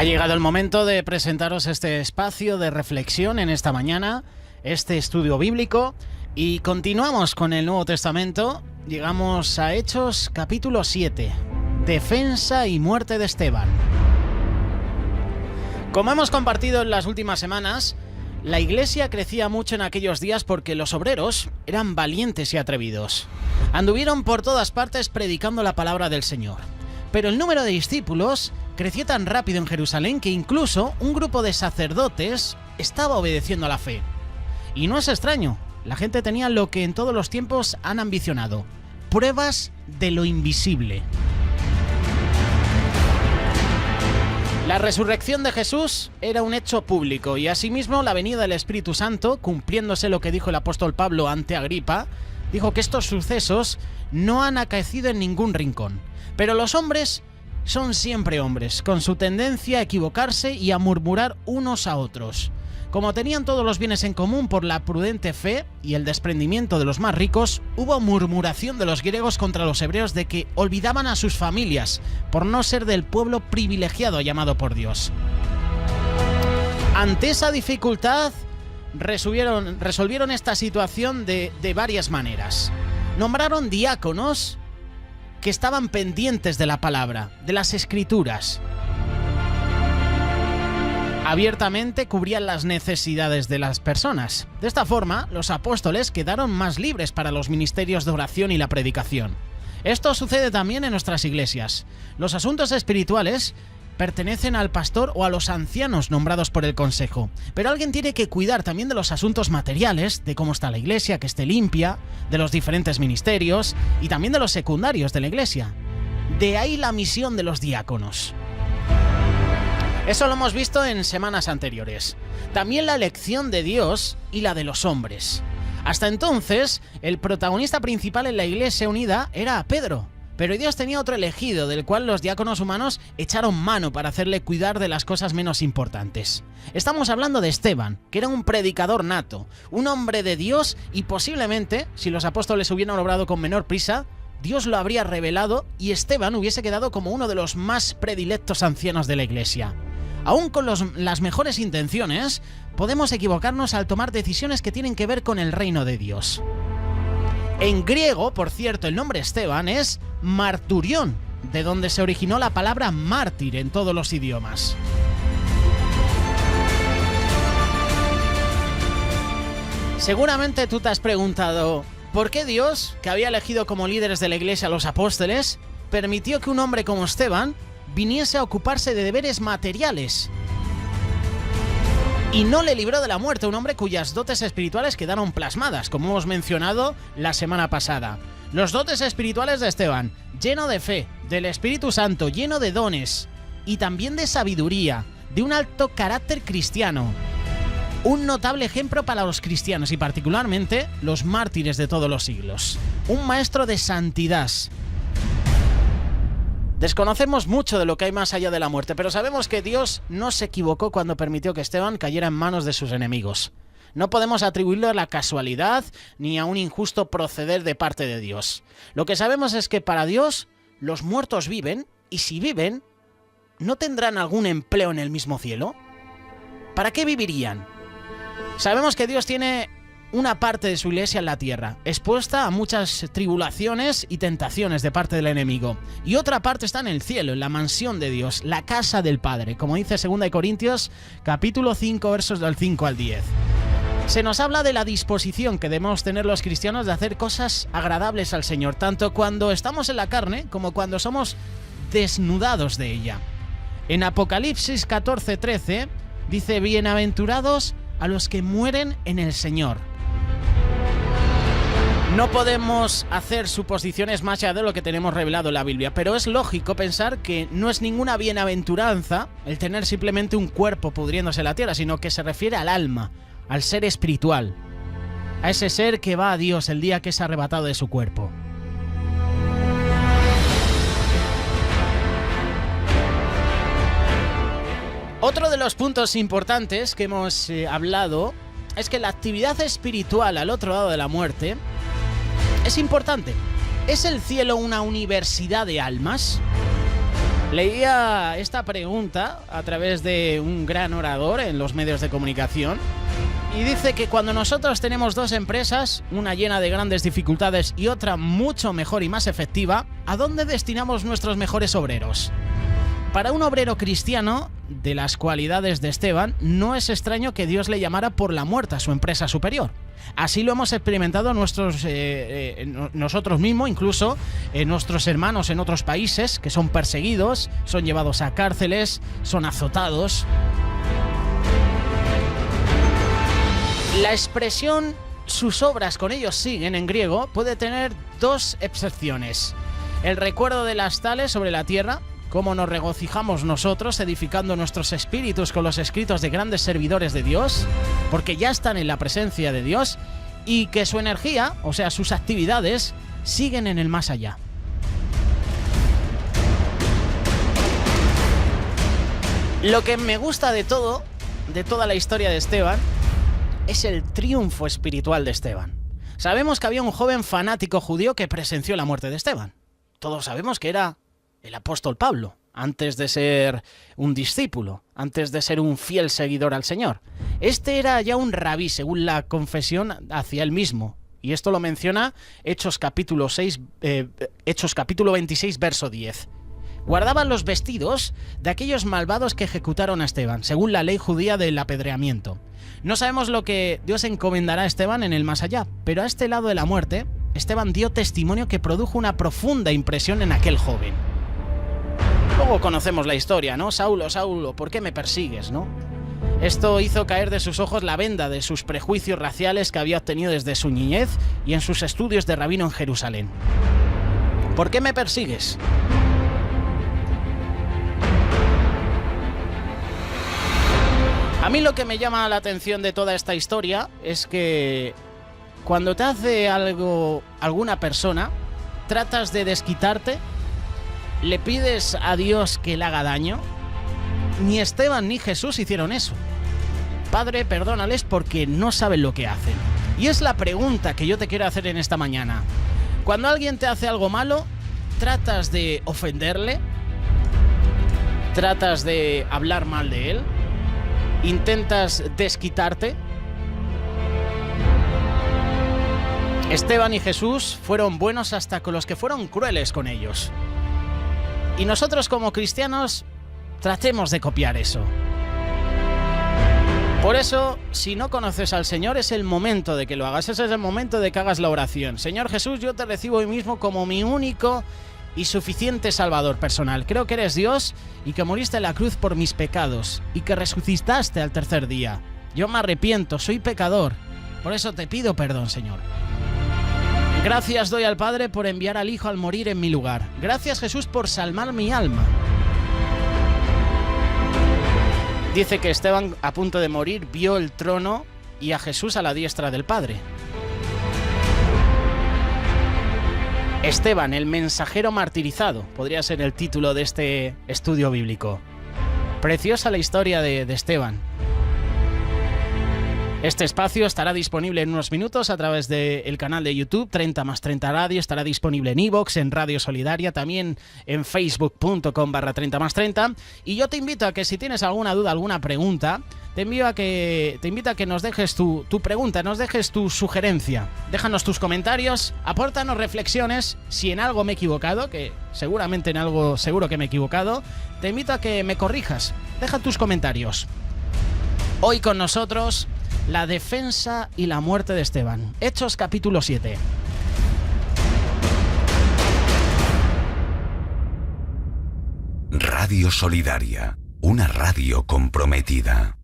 Ha llegado el momento de presentaros este espacio de reflexión en esta mañana, este estudio bíblico, y continuamos con el Nuevo Testamento. Llegamos a Hechos capítulo 7, defensa y muerte de Esteban. Como hemos compartido en las últimas semanas, la iglesia crecía mucho en aquellos días porque los obreros eran valientes y atrevidos. Anduvieron por todas partes predicando la palabra del Señor. Pero el número de discípulos creció tan rápido en Jerusalén que incluso un grupo de sacerdotes estaba obedeciendo a la fe. Y no es extraño, la gente tenía lo que en todos los tiempos han ambicionado: pruebas de lo invisible. La resurrección de Jesús era un hecho público y asimismo la venida del Espíritu Santo, cumpliéndose lo que dijo el apóstol Pablo ante Agripa, dijo que estos sucesos no han acaecido en ningún rincón. Pero los hombres son siempre hombres, con su tendencia a equivocarse y a murmurar unos a otros. Como tenían todos los bienes en común por la prudente fe y el desprendimiento de los más ricos, hubo murmuración de los griegos contra los hebreos de que olvidaban a sus familias por no ser del pueblo privilegiado llamado por Dios. Ante esa dificultad, resolvieron esta situación de varias maneras. Nombraron diáconos que estaban pendientes de la palabra, de las escrituras. Abiertamente cubrían las necesidades de las personas. De esta forma, los apóstoles quedaron más libres para los ministerios de oración y la predicación. Esto sucede también en nuestras iglesias. Los asuntos espirituales pertenecen al pastor o a los ancianos nombrados por el consejo. Pero alguien tiene que cuidar también de los asuntos materiales, de cómo está la iglesia, que esté limpia, de los diferentes ministerios y también de los secundarios de la iglesia. De ahí la misión de los diáconos. Eso lo hemos visto en semanas anteriores. También la elección de Dios y la de los hombres. Hasta entonces, el protagonista principal en la iglesia unida era Pedro. Pero Dios tenía otro elegido, del cual los diáconos humanos echaron mano para hacerle cuidar de las cosas menos importantes. Estamos hablando de Esteban, que era un predicador nato, un hombre de Dios y posiblemente, si los apóstoles hubieran obrado con menor prisa, Dios lo habría revelado y Esteban hubiese quedado como uno de los más predilectos ancianos de la iglesia. Aún con las mejores intenciones, podemos equivocarnos al tomar decisiones que tienen que ver con el reino de Dios. En griego, por cierto, el nombre Esteban es marturión, de donde se originó la palabra mártir en todos los idiomas. Seguramente tú te has preguntado, ¿por qué Dios, que había elegido como líderes de la iglesia a los apóstoles, permitió que un hombre como Esteban viniese a ocuparse de deberes materiales y no le libró de la muerte, un hombre cuyas dotes espirituales quedaron plasmadas, como hemos mencionado la semana pasada? Los dotes espirituales de Esteban: lleno de fe, del Espíritu Santo, lleno de dones y también de sabiduría, de un alto carácter cristiano. Un notable ejemplo para los cristianos y particularmente los mártires de todos los siglos. Un maestro de santidad. Desconocemos mucho de lo que hay más allá de la muerte, pero sabemos que Dios no se equivocó cuando permitió que Esteban cayera en manos de sus enemigos. No podemos atribuirlo a la casualidad ni a un injusto proceder de parte de Dios. Lo que sabemos es que para Dios los muertos viven, y si viven, ¿no tendrán algún empleo en el mismo cielo? ¿Para qué vivirían? Sabemos que Dios tiene una parte de su iglesia en la tierra, expuesta a muchas tribulaciones y tentaciones de parte del enemigo. Y otra parte está en el cielo, en la mansión de Dios, la casa del Padre, como dice 2 Corintios, capítulo 5, versos del 5 al 10. Se nos habla de la disposición que debemos tener los cristianos de hacer cosas agradables al Señor, tanto cuando estamos en la carne como cuando somos desnudados de ella. En Apocalipsis 14:13 dice: bienaventurados a los que mueren en el Señor. No podemos hacer suposiciones más allá de lo que tenemos revelado en la Biblia, pero es lógico pensar que no es ninguna bienaventuranza el tener simplemente un cuerpo pudriéndose en la tierra, sino que se refiere al alma, al ser espiritual, a ese ser que va a Dios el día que es arrebatado de su cuerpo. Otro de los puntos importantes que hemos hablado es que la actividad espiritual al otro lado de la muerte es importante. ¿Es el cielo una universidad de almas? Leía esta pregunta a través de un gran orador en los medios de comunicación y dice que cuando nosotros tenemos dos empresas, una llena de grandes dificultades y otra mucho mejor y más efectiva, ¿a dónde destinamos nuestros mejores obreros? Para un obrero cristiano, de las cualidades de Esteban, no es extraño que Dios le llamara por la muerte a su empresa superior. Así lo hemos experimentado nosotros mismos, incluso nuestros hermanos en otros países que son perseguidos, son llevados a cárceles, son azotados. La expresión "sus obras con ellos siguen" en griego puede tener dos excepciones. El recuerdo de las tales sobre la tierra, cómo nos regocijamos nosotros edificando nuestros espíritus con los escritos de grandes servidores de Dios, porque ya están en la presencia de Dios, y que su energía, o sea, sus actividades, siguen en el más allá. Lo que me gusta de toda la historia de Esteban, es el triunfo espiritual de Esteban. Sabemos que había un joven fanático judío que presenció la muerte de Esteban. Todos sabemos que era el apóstol Pablo, antes de ser un discípulo, antes de ser un fiel seguidor al Señor. Este era ya un rabí, según la confesión hacia él mismo. Y esto lo menciona Hechos capítulo 26, verso 10. Guardaban los vestidos de aquellos malvados que ejecutaron a Esteban, según la ley judía del apedreamiento. No sabemos lo que Dios encomendará a Esteban en el más allá, pero a este lado de la muerte, Esteban dio testimonio que produjo una profunda impresión en aquel joven. Luego conocemos la historia, ¿no? Saulo, Saulo, ¿por qué me persigues, no? Esto hizo caer de sus ojos la venda de sus prejuicios raciales que había obtenido desde su niñez y en sus estudios de rabino en Jerusalén. ¿Por qué me persigues? A mí lo que me llama la atención de toda esta historia es que cuando te hace algo alguna persona, tratas de desquitarte, le pides a Dios que le haga daño. Ni Esteban ni Jesús hicieron eso. Padre, perdónales porque no saben lo que hacen. Y es la pregunta que yo te quiero hacer en esta mañana. Cuando alguien te hace algo malo, ¿tratas de ofenderle? ¿Tratas de hablar mal de él? ¿Intentas desquitarte? Esteban y Jesús fueron buenos hasta con los que fueron crueles con ellos. Y nosotros como cristianos tratemos de copiar eso. Por eso, si no conoces al Señor, es el momento de que lo hagas. Ese es el momento de que hagas la oración. Señor Jesús, yo te recibo hoy mismo como mi único y suficiente Salvador personal. Creo que eres Dios y que moriste en la cruz por mis pecados y que resucitaste al tercer día. Yo me arrepiento, soy pecador. Por eso te pido perdón, Señor. Gracias doy al Padre por enviar al Hijo al morir en mi lugar. Gracias, Jesús, por salvar mi alma. Dice que Esteban, a punto de morir, vio el trono y a Jesús a la diestra del Padre. Esteban, el mensajero martirizado, podría ser el título de este estudio bíblico. Preciosa la historia de Esteban. Este espacio estará disponible en unos minutos a través del canal de YouTube 30 más 30 Radio, estará disponible en iVoox, en Radio Solidaria, también en facebook.com/30 más 30. Y yo te invito a que si tienes alguna duda, alguna pregunta, te invito a que nos dejes tu pregunta, nos dejes tu sugerencia. Déjanos tus comentarios, apórtanos reflexiones. Si en algo me he equivocado, que seguramente en algo seguro que me he equivocado, te invito a que me corrijas. Deja tus comentarios. Hoy con nosotros, la defensa y la muerte de Esteban. Hechos capítulo 7. Radio Solidaria, una radio comprometida.